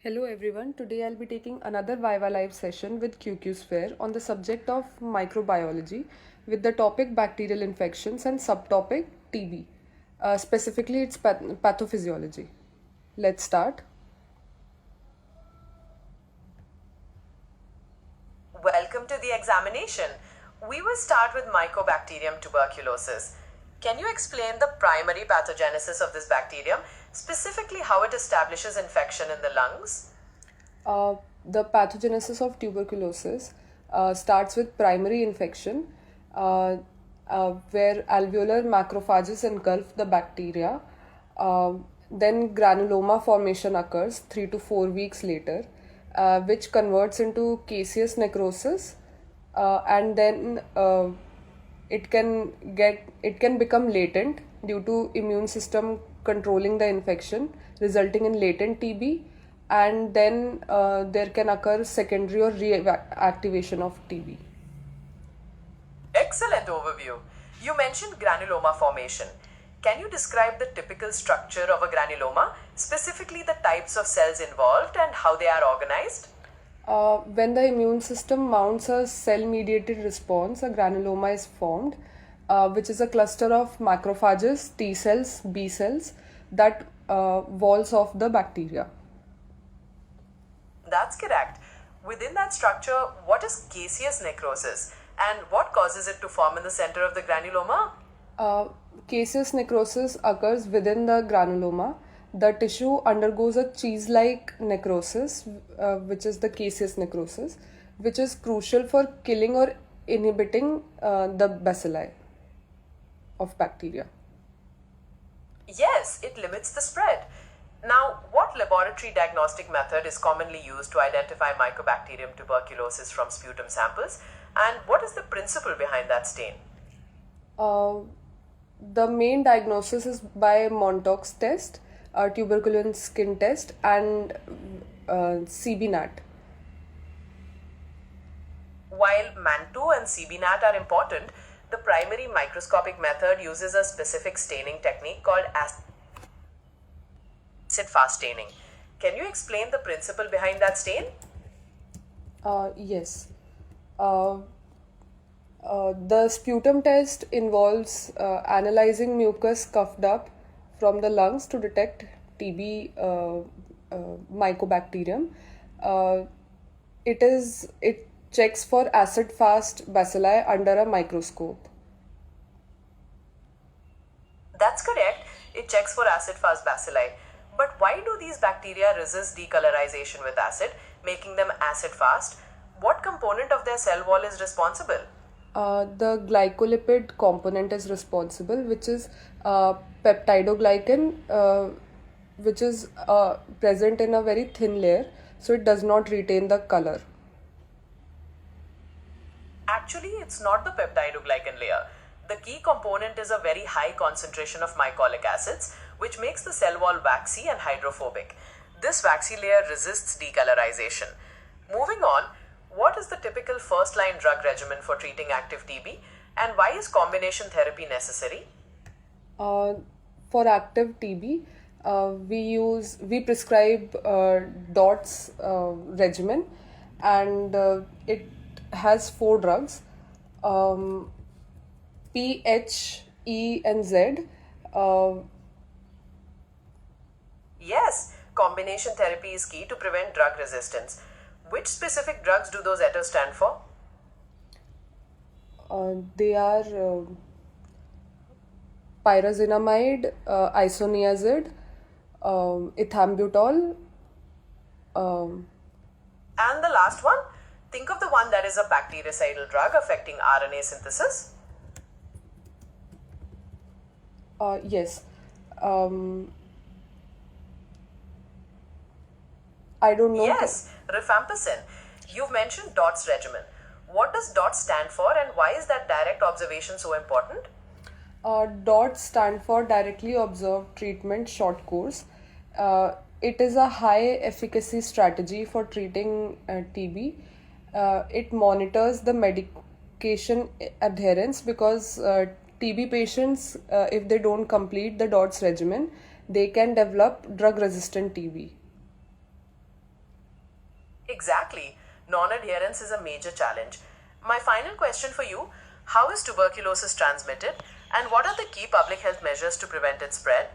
Hello everyone, today I'll be taking another VivaLive session with QQSphere on the subject of microbiology with the topic bacterial infections and subtopic TB. Specifically, it's pathophysiology. Let's start. Welcome to the examination. We will start with Mycobacterium tuberculosis. Can you explain the primary pathogenesis of this bacterium, specifically how it establishes infection in the lungs? The pathogenesis of tuberculosis starts with primary infection, where alveolar macrophages engulf the bacteria. Then granuloma formation occurs 3 to 4 weeks later, which converts into caseous necrosis, and then it can become latent due to immune system controlling the infection, resulting in latent TB, and then there can occur secondary or reactivation of TB. Excellent overview. You mentioned granuloma formation. Can you describe the typical structure of a granuloma, specifically the types of cells involved and how they are organized? When the immune system mounts a cell-mediated response, a granuloma is formed, which is a cluster of macrophages, T cells, B cells, that walls off the bacteria. That's correct. Within that structure, what is caseous necrosis and what causes it to form in the center of the granuloma? Caseous necrosis occurs within the granuloma. The tissue undergoes a cheese-like necrosis, which is the caseous necrosis, which is crucial for killing or inhibiting the bacilli of bacteria. Yes, it limits the spread. Now, what laboratory diagnostic method is commonly used to identify Mycobacterium tuberculosis from sputum samples, and what is the principle behind that stain? The main diagnosis is by Montauk's test, tuberculin skin test, and CB-NAT. While MANTO and CB-NAT are important, the primary microscopic method uses a specific staining technique called acid-fast staining. Can you explain the principle behind that stain? Yes. The sputum test involves analyzing mucus cuffed up from the lungs to detect TB Mycobacterium. It checks for acid-fast bacilli under a microscope. That's correct. It checks for acid-fast bacilli. But why do these bacteria resist decolorization with acid, making them acid-fast? What component of their cell wall is responsible? The glycolipid component is responsible, which is peptidoglycan, which is present in a very thin layer, so it does not retain the color. Actually, it's not the peptidoglycan layer. The key component is a very high concentration of mycolic acids, which makes the cell wall waxy and hydrophobic. This waxy layer resists decolorization. Moving on, what is the typical first-line drug regimen for treating active TB, and why is combination therapy necessary? For active TB, we prescribe DOTS regimen, and it has 4 drugs: P, H, E, and Z. Yes, combination therapy is key to prevent drug resistance. Which specific drugs do those letters stand for? They are pyrazinamide, isoniazid, ethambutol. And the last one? Think of the one that is a bactericidal drug affecting RNA synthesis. Yes. I don't know. Yes, rifampicin. You've mentioned DOTS regimen. What does DOTS stand for and why is that direct observation so important? DOTS stand for Directly Observed Treatment Short Course. It is a high efficacy strategy for treating TB. It monitors the medication adherence because TB patients, if they don't complete the DOTS regimen, they can develop drug resistant TB. Exactly. Non adherence is a major challenge. My final question for you: how is tuberculosis transmitted, and what are the key public health measures to prevent its spread?